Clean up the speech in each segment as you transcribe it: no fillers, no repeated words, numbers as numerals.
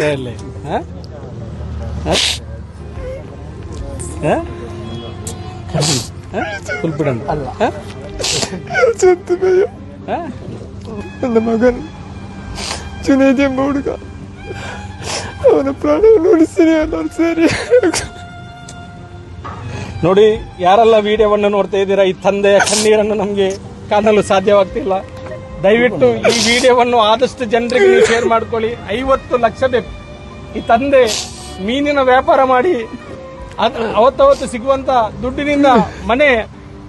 ದಾರಿಯಲ್ಲಿ ಕುಲ್ಪಿಡನ್ ಅಲ್ಲ ನನ್ನ ಮಗನ್ ಜುನೇದ್ ಎಂಬ ಹುಡುಗ ಅವನ ಪ್ರಾಣವನ್ನು ಉಳಿಸಿರಿ ಅನ್ನೋರು ಸೇರಿ ನೋಡಿ. ಯಾರೆಲ್ಲ ವಿಡಿಯೋವನ್ನು ನೋಡ್ತಾ ಇದ್ದೀರಾ, ಈ ತಂದೆಯ ಕಣ್ಣೀರನ್ನು ನಮಗೆ ಕಾಣಲು ಸಾಧ್ಯವಾಗ್ತಿಲ್ಲ. ದಯವಿಟ್ಟು ಈ ವಿಡಿಯೋವನ್ನು ಆದಷ್ಟು ಜನರಿಗೆ ನೀವು ಶೇರ್ ಮಾಡ್ಕೊಳ್ಳಿ. 50 ಲಕ್ಷ ಬೇಕು. ಈ ತಂದೆ ಮೀನಿನ ವ್ಯಾಪಾರ ಮಾಡಿ ಅವತ್ತವತ್ತು ಸಿಗುವಂತ ದುಡ್ಡಿನಿಂದ ಮನೆ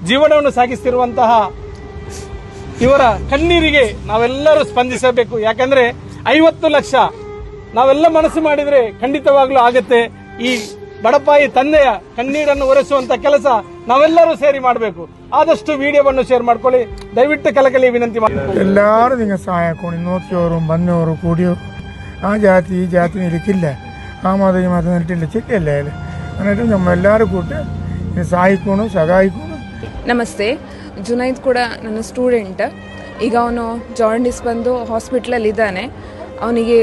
ಜೀವನವನ್ನು ಸಾಗಿಸ್ತಿರುವಂತಹ ಇವರ ಕಣ್ಣೀರಿಗೆ ನಾವೆಲ್ಲರೂ ಸ್ಪಂದಿಸಬೇಕು. ಯಾಕಂದ್ರೆ 50 ಲಕ್ಷ ನಾವೆಲ್ಲ ಮನಸ್ಸು ಮಾಡಿದ್ರೆ ಖಂಡಿತವಾಗ್ಲೂ ಆಗತ್ತೆ. ಈ ಬಡಪಾಯಿ ತಂದೆಯ ಕಣ್ಣೀರನ್ನು ಒರೆಸುವಂತ ಕೆಲಸ ನಾವೆಲ್ಲರೂ ಸೇರಿ ಮಾಡಬೇಕು. ಆದಷ್ಟು ವಿಡಿಯೋವನ್ನು ಶೇರ್ ಮಾಡ್ಕೊಳ್ಳಿ. ದಯವಿಟ್ಟು ಕಲಕಲಿ ವಿನಂತಿ ಮಾಡಿ. എല്ലാവരും നിങ്ങൾ സഹായിക്കണം. നോക്കിയവരും വന്നവരും കൂടിയോ ആ ജാതി ഈ ജാതി ഇരിക്കില്ല, ആ മതം ഈ മതം നിന്നിട്ടില്ല, ചിക്കല്ലേ എന്നിട്ട് നമ്മൾ എല്ലാവരും കൂട്ടി ಸಹಾಯಿಕೋಣ ಸಹಾಯಿಕೋಣ. ನಮಸ್ತೆ. ಜುನೈದ್ ಕೂಡ ನನ್ನ ಸ್ಟೂಡೆಂಟ್. ಈಗ ಅವನು ಜಾಂಡಿಸ್ ಬಂದು ಹಾಸ್ಪಿಟ್ಲಲ್ಲಿ ಇದ್ದಾನೆ. ಅವನಿಗೆ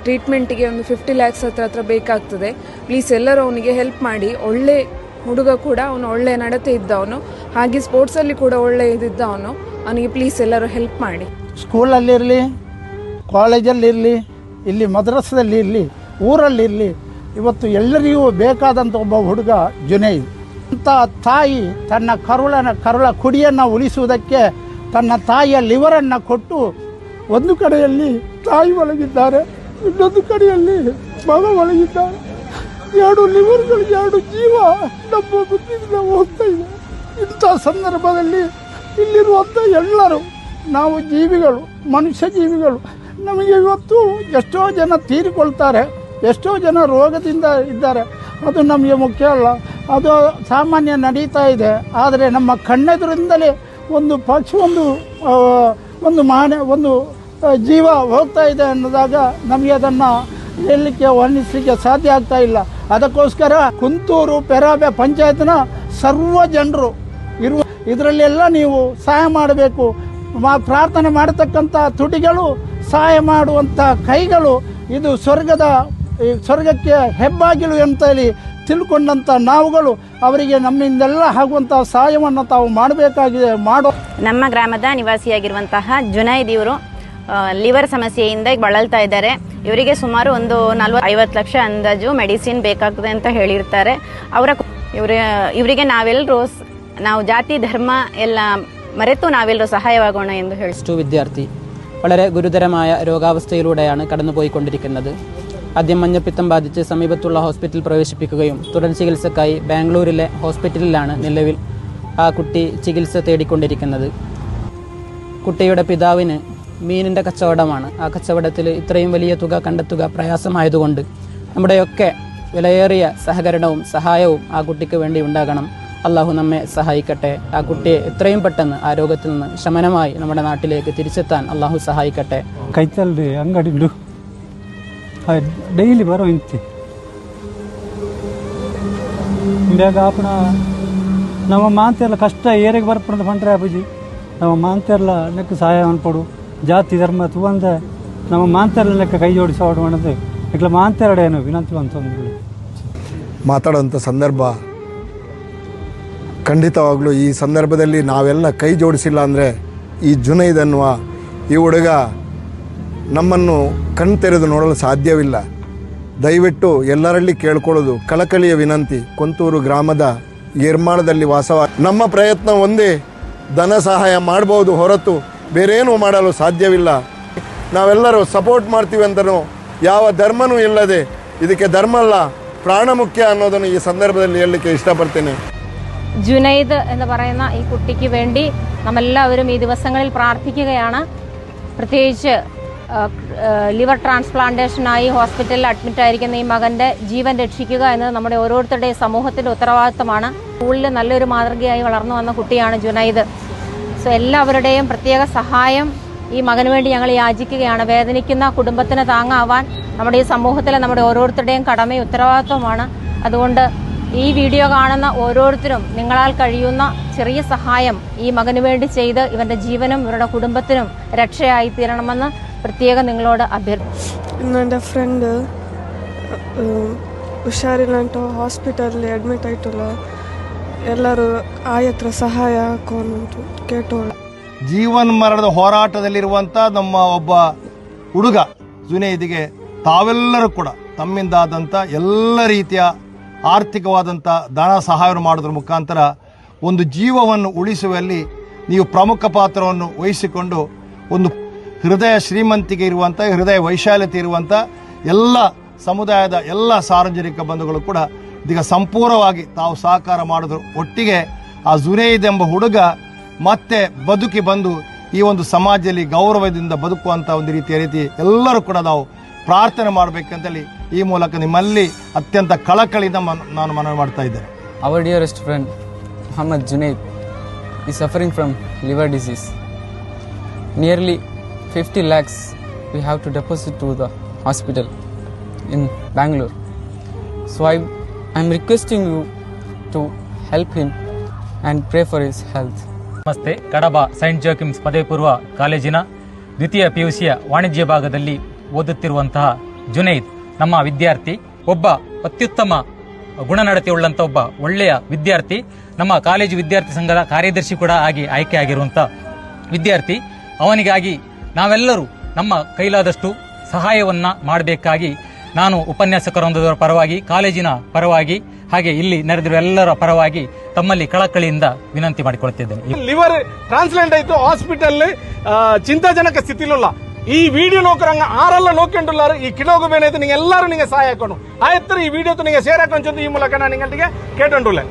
ಟ್ರೀಟ್ಮೆಂಟಿಗೆ ಒಂದು 50 ಲ್ಯಾಕ್ಸ್ ಹತ್ರ ಬೇಕಾಗ್ತದೆ. ಪ್ಲೀಸ್ ಎಲ್ಲರೂ ಅವನಿಗೆ ಹೆಲ್ಪ್ ಮಾಡಿ. ಒಳ್ಳೆ ಹುಡುಗ ಕೂಡ, ಅವನು ಒಳ್ಳೆ ನಡತೆ ಇದ್ದವನು, ಹಾಗೆ ಸ್ಪೋರ್ಟ್ಸಲ್ಲಿ ಕೂಡ ಒಳ್ಳೆ ಇದ್ದಿದ್ದವನು. ಅವನಿಗೆ ಪ್ಲೀಸ್ ಎಲ್ಲರೂ ಹೆಲ್ಪ್ ಮಾಡಿ. ಸ್ಕೂಲಲ್ಲಿರಲಿ, ಕಾಲೇಜಲ್ಲಿರಲಿ, ಇಲ್ಲಿ ಮದ್ರಸದಲ್ಲಿ ಇರಲಿ, ಊರಲ್ಲಿರಲಿ, ಇವತ್ತು ಎಲ್ಲರಿಗೂ ಬೇಕಾದಂಥ ಒಬ್ಬ ಹುಡುಗ ಜುನೈದ್ ಅಂತ. ತಾಯಿ ತನ್ನ ಕರುಳ ಕುಡಿಯನ್ನು ಉಳಿಸುವುದಕ್ಕೆ ತನ್ನ ತಾಯಿಯ ಲಿವರನ್ನು ಕೊಟ್ಟು ಒಂದು ಕಡೆಯಲ್ಲಿ ತಾಯಿ ಒಳಗಿದ್ದಾರೆ, ಇನ್ನೊಂದು ಕಡೆಯಲ್ಲಿ ಮಗ ಒಳಗಿದ್ದಾರೆ. 2 ಲಿವರ್ಗಳು, 2 ಜೀವ ನಮ್ಮ ಬುದ್ಧಿಯಿಂದ ಹೋಗ್ತಾ ಇದೆ. ಇಂಥ ಸಂದರ್ಭದಲ್ಲಿ ಇಲ್ಲಿರುವಂಥ ಎಲ್ಲರೂ ನಾವು ಜೀವಿಗಳು, ಮನುಷ್ಯ ಜೀವಿಗಳು. ನಮಗೆ ಇವತ್ತು ಎಷ್ಟೋ ಜನ ತೀರಿಕೊಳ್ತಾರೆ, ಎಷ್ಟೋ ಜನ ರೋಗದಿಂದ ಇದ್ದಾರೆ. ಅದು ನಮಗೆ ಮುಖ್ಯ ಅಲ್ಲ, ಅದು ಸಾಮಾನ್ಯ ನಡೀತಾ ಇದೆ. ಆದರೆ ನಮ್ಮ ಕಣ್ಣೆದುರಿಂದಲೇ ಒಂದು ಪಕ್ಷಿ, ಒಂದು ಜೀವ ಹೋಗ್ತಾ ಇದೆ ಅನ್ನೋದಾಗ ನಮಗೆ ಅದನ್ನು ಹೇಳಲಿಕ್ಕೆ ವರ್ಣಿಸಲಿಕ್ಕೆ ಸಾಧ್ಯ ಆಗ್ತಾ ಇಲ್ಲ. ಅದಕ್ಕೋಸ್ಕರ ಕುಂತೂರು ಪೆರಾಬೆ ಪಂಚಾಯತ್ನ ಸರ್ವ ಜನರು ಇರುವ ಇದರಲ್ಲೆಲ್ಲ ನೀವು ಸಹಾಯ ಮಾಡಬೇಕು. ಪ್ರಾರ್ಥನೆ ಮಾಡತಕ್ಕಂಥ ತುಟಿಗಳು, ಸಹಾಯ ಮಾಡುವಂಥ ಕೈಗಳು, ಇದು ಸ್ವರ್ಗಕ್ಕೆ ಹೆಬ್ಬಾಗಿಲು ಅಂತ ಹೇಳಿ ತಿಳ್ಕೊಂಡಂಥ ನಾವುಗಳು ಅವರಿಗೆ ನಮ್ಮಿಂದೆಲ್ಲ ಆಗುವಂಥ ಸಹಾಯವನ್ನು ತಾವು ಮಾಡಬೇಕಾಗಿದೆ. ನಮ್ಮ ಗ್ರಾಮದ ನಿವಾಸಿಯಾಗಿರುವಂತಹ ಜುನೈದ್ ಇವರು ಲಿವರ್ ಸಮಸ್ಯೆಯಿಂದ ಬಳಲ್ತಾ ಇದ್ದಾರೆ. ಇವರಿಗೆ ಸುಮಾರು ಒಂದು 40-50 ಲಕ್ಷ ಅಂದಾಜು ಮೆಡಿಸಿನ್ ಬೇಕಾಗ್ತದೆ ಅಂತ ಹೇಳಿರ್ತಾರೆ. ಇವರಿಗೆ ನಾವು ಜಾತಿ ಧರ್ಮ ಎಲ್ಲ മരത്തു നാവിലൊരു സഹായമാകണം എന്ന് ಹೇಳಿ. വിദ്യാർത്ഥി വളരെ ഗുരുതരമായ രോഗാവസ്ഥയിലൂടെയാണ് കടന്നുപോയിക്കൊണ്ടിരിക്കുന്നത്. ആദ്യം മഞ്ഞപ്പിത്തം ബാധിച്ച് സമീപത്തുള്ള ഹോസ്പിറ്റലിൽ പ്രവേശിപ്പിക്കുകയും തുടർ ചികിത്സക്കായി ബാംഗ്ലൂരിലെ ഹോസ്പിറ്റലിലാണ് നിലവിൽ ആ കുട്ടി ചികിത്സ തേടിക്കൊണ്ടിരിക്കുന്നത്. കുട്ടിയുടെ പിതാവിന് മീനിൻ്റെ കച്ചവടമാണ്. ആ കച്ചവടത്തിൽ ഇത്രയും വലിയ തുക കണ്ടെത്തുക പ്രയാസമായതുകൊണ്ട് നമ്മുടെയൊക്കെ വിലയേറിയ സഹകരണവും സഹായവും ആ കുട്ടിക്ക് വേണ്ടി ഉണ്ടാകണം. അള്ളാഹു നമ്മെ സഹായിക്കട്ടെ. ആ കുട്ടിയെ എത്രയും പെട്ടെന്ന് ആ രോഗത്തിൽ നിന്ന് ശമനമായി നമ്മുടെ നാട്ടിലേക്ക് തിരിച്ചെത്താൻ അള്ളാഹു സഹായിക്കട്ടെ. ಕೈತಲ್ರಿ ಅಂಗಡಿ ಡೈಲಿ ಬರೋ ಇಂತಿ ಇಂಡಿಯಾಗ ಆಪಣ ನಮ್ಮ ಮಾಂತೆಲ್ಲ ಕಷ್ಟ ಏರಿಗೆ ಬರ್ಪಣದ ಪಂಡ್ರೆ ಅಬ್ಬಜಿ ನಮ್ಮ ಮಾಂತೆಲ್ಲ ಲೆಕ್ಕ ಸಹಾಯ ಅನ್ಪಡು. ಜಾತಿ ಧರ್ಮ ತುವಂದ ನಮ್ಮ ಮಾಂತೆಲ್ಲ ಲೆಕ್ಕ ಕೈ ಜೋಡಿಸಿ ಆಡ್ ಮಾಡೋದು ಇಟ್ಲ ಮಾಂತೆರಡೇನು ವಿನಂತಿ ಅಂತ ಮಾತಾಡೋಂಥ ಸಂದರ್ಭ ಖಂಡಿತವಾಗ್ಲೂ ಈ ಸಂದರ್ಭದಲ್ಲಿ ನಾವೆಲ್ಲ ಕೈ ಜೋಡಿಸಿಲ್ಲ ಅಂದರೆ ಈ ಜುನೈದ್ ಅನ್ನುವ ಈ ಹುಡುಗ ನಮ್ಮನ್ನು ಕಣ್ತೆರೆದು ನೋಡಲು ಸಾಧ್ಯವಿಲ್ಲ. ದಯವಿಟ್ಟು ಎಲ್ಲರಲ್ಲಿ ಕೇಳ್ಕೊಳ್ಳೋದು ಕಳಕಳಿಯ ವಿನಂತಿ. ಕೊಂತೂರು ಗ್ರಾಮದ ಏರ್ಮಾಳದಲ್ಲಿ ವಾಸವ ನಮ್ಮ ಪ್ರಯತ್ನ ಒಂದೇ, ಧನ ಸಹಾಯ ಮಾಡಬಹುದು ಹೊರತು ಬೇರೇನೂ ಮಾಡಲು ಸಾಧ್ಯವಿಲ್ಲ. ನಾವೆಲ್ಲರೂ ಸಪೋರ್ಟ್ ಮಾಡ್ತೀವಿ ಅಂತನೂ ಯಾವ ಧರ್ಮನೂ ಇಲ್ಲದೆ ಇದಕ್ಕೆ ಧರ್ಮ ಅಲ್ಲ പ്രാണ മുഖ്യ ಅನ್ನೋದನ್ನು ഈ സന്ദർഭത്തിൽ ಹೇಳಲಿಕ್ಕೆ ഇഷ്ടപ്പെടുತ್ತೇನೆ. ജുനൈദ് എന്ന് പറയുന്ന ഈ കുട്ടിക്ക് വേണ്ടി നമ്മളെല്ലാവരും ഈ ദിവസങ്ങളിൽ പ്രാർത്ഥിക്കുകയാണ്. പ്രത്യേകിച്ച് ലിവർ ട്രാൻസ്പ്ലാന്റേഷനായി ഹോസ്പിറ്റലിൽ അഡ്മിറ്റായിരിക്കുന്ന ഈ മകൻ്റെ ജീവൻ രക്ഷിക്കുക എന്നത് നമ്മുടെ ഓരോരുത്തരുടെയും സമൂഹത്തിൻ്റെ ഉത്തരവാദിത്തമാണ്. സ്കൂളിൽ നല്ലൊരു മാതൃകയായി വളർന്നു വന്ന കുട്ടിയാണ് ജുനൈദ്. സോ എല്ലാവരുടെയും പ്രത്യേക സഹായം ഈ മകന് വേണ്ടി ഞങ്ങൾ യാചിക്കുകയാണ്. വേദനിക്കുന്ന കുടുംബത്തിന് താങ്ങാവാൻ നമ്മുടെ ഈ സമൂഹത്തിലെ നമ്മുടെ ഓരോരുത്തരുടെയും കടമയും ഉത്തരവാദിത്വമാണ്. അതുകൊണ്ട് ഈ വീഡിയോ കാണുന്ന ഓരോരുത്തരും നിങ്ങളാൽ കഴിയുന്ന ചെറിയ സഹായം ഈ മകന് വേണ്ടി ചെയ്ത് ഇവൻ്റെ ജീവനും ഇവരുടെ കുടുംബത്തിനും രക്ഷയായി തീരണമെന്ന് പ്രത്യേകം നിങ്ങളോട് അഭ്യർത്ഥിക്കുന്നു. എൻ്റെ ഫ്രണ്ട് ಹುಷಾರಿಲ್ಲಂಟು ಹಾಸ್ಪಿಟಲ್ಲಿ ಅಡ್ಮಿಟ್ ಆಯ್ತಲ್ಲ, ಎಲ್ಲರೂ ಆಯತ್ರ ಸಹಾಯ ಹಾಕೋಣಂತು ಕೇಟೋಳ. ಜೀವನ್ ಮರಣದ ಹೋರಾಟದಲ್ಲಿರುವಂಥ ನಮ್ಮ ಒಬ್ಬ ಹುಡುಗ ಜುನೈದಿಗೆ ತಾವೆಲ್ಲರೂ ಕೂಡ ತಮ್ಮಿಂದಾದಂಥ ಎಲ್ಲ ರೀತಿಯ ಆರ್ಥಿಕವಾದಂಥ ಧನ ಸಹಾಯವನ್ನು ಮಾಡೋದ್ರ ಮುಖಾಂತರ ಒಂದು ಜೀವವನ್ನು ಉಳಿಸುವಲ್ಲಿ ನೀವು ಪ್ರಮುಖ ಪಾತ್ರವನ್ನು ವಹಿಸಿಕೊಂಡು ಒಂದು ಹೃದಯ ಶ್ರೀಮಂತಿಕೆ ಇರುವಂಥ ಹೃದಯ ವೈಶಾಲ್ಯತೆ ಇರುವಂಥ ಎಲ್ಲ ಸಮುದಾಯದ ಎಲ್ಲ ಸಾರ್ವಜನಿಕ ಬಂಧುಗಳು ಕೂಡ ಇದೀಗ ಸಂಪೂರ್ಣವಾಗಿ ತಾವು ಸಹಕಾರ ಮಾಡಿದ್ರು. ಒಟ್ಟಿಗೆ ಆ ಜುನೈದ್ ಎಂಬ ಹುಡುಗ ಮತ್ತೆ ಬದುಕಿ ಬಂದು ಈ ಒಂದು ಸಮಾಜದಲ್ಲಿ ಗೌರವದಿಂದ ಬದುಕುವಂಥ ಒಂದು ರೀತಿ ಎಲ್ಲರೂ ಕೂಡ ನಾವು ಪ್ರಾರ್ಥನೆ ಮಾಡಬೇಕಂತೇಳಿ ಈ ಮೂಲಕ ನಿಮ್ಮಲ್ಲಿ ಅತ್ಯಂತ ಕಳಕಳಿಯಿಂದ ನಾನು ಮನವಿ ಮಾಡ್ತಾ ಇದ್ದೇನೆ. Our dearest friend Muhammad Junaid is suffering from liver disease. Nearly 50 lakhs we have to deposit to the hospital in Bangalore. So I am requesting you to help him and pray for his health. ನಮಸ್ತೆ. ಕಡಬ Saint Joachim's ಪದವಿ ಪೂರ್ವ ಕಾಲೇಜಿನ ದ್ವಿತೀಯ PUCಯ ವಾಣಿಜ್ಯ ಭಾಗದಲ್ಲಿ ಓದುತ್ತಿರುವಂತಹ ಜುನೈದ್ ನಮ್ಮ ವಿದ್ಯಾರ್ಥಿ. ಒಬ್ಬ ಅತ್ಯುತ್ತಮ ಗುಣನಡತೆಯುಳ್ಳಂಥ ಒಬ್ಬ ಒಳ್ಳೆಯ ವಿದ್ಯಾರ್ಥಿ. ನಮ್ಮ ಕಾಲೇಜು ವಿದ್ಯಾರ್ಥಿ ಸಂಘದ ಕಾರ್ಯದರ್ಶಿ ಕೂಡ ಆಗಿ ಆಯ್ಕೆ ಆಗಿರುವಂಥ ವಿದ್ಯಾರ್ಥಿ. ಅವನಿಗಾಗಿ ನಾವೆಲ್ಲರೂ ನಮ್ಮ ಕೈಲಾದಷ್ಟು ಸಹಾಯವನ್ನ ಮಾಡಬೇಕಾಗಿ ನಾನು ಉಪನ್ಯಾಸಕರೊಂದರ ಪರವಾಗಿ, ಕಾಲೇಜಿನ ಪರವಾಗಿ, ಹಾಗೆ ಇಲ್ಲಿ ನೆರೆದಿರುವ ಎಲ್ಲರ ಪರವಾಗಿ ತಮ್ಮಲ್ಲಿ ಕಳಕಳಿಯಿಂದ ವಿನಂತಿ ಮಾಡಿಕೊಳ್ತಿದ್ದೇನೆ. ಲಿವರ್ ಟ್ರಾನ್ಸ್ಪ್ಲಾಂಟ್ ಆಯ್ತು ಹಾಸ್ಪಿಟಲ್ ಚಿಂತಾಜನಕ ಸ್ಥಿತಿಲುಲ್ಲ. ಈ ವಿಡಿಯೋ ನೋಕರಂಗ ಆರೆಲ್ಲ ನೋಕೊಂಡುಲ್ಲಾರು ಈ ಕಿಡೋಗಬೇನೈತೆ ನಿಂಗೆ ಎಲ್ಲರೂ ನಿಂಗೆ ಸಹಾಯ ಹಾಕೋಣ ಆಯ್ತು. ಈ ವಿಡಿಯೋ ನಿಂಗೆ ಶೇರ್ ಹಾಕೊಂಡ್ ಈ ಮೂಲಕ ನಾನು ನಿಂಗೆ ಕೇಟೊಂಡುಲ್ಲ.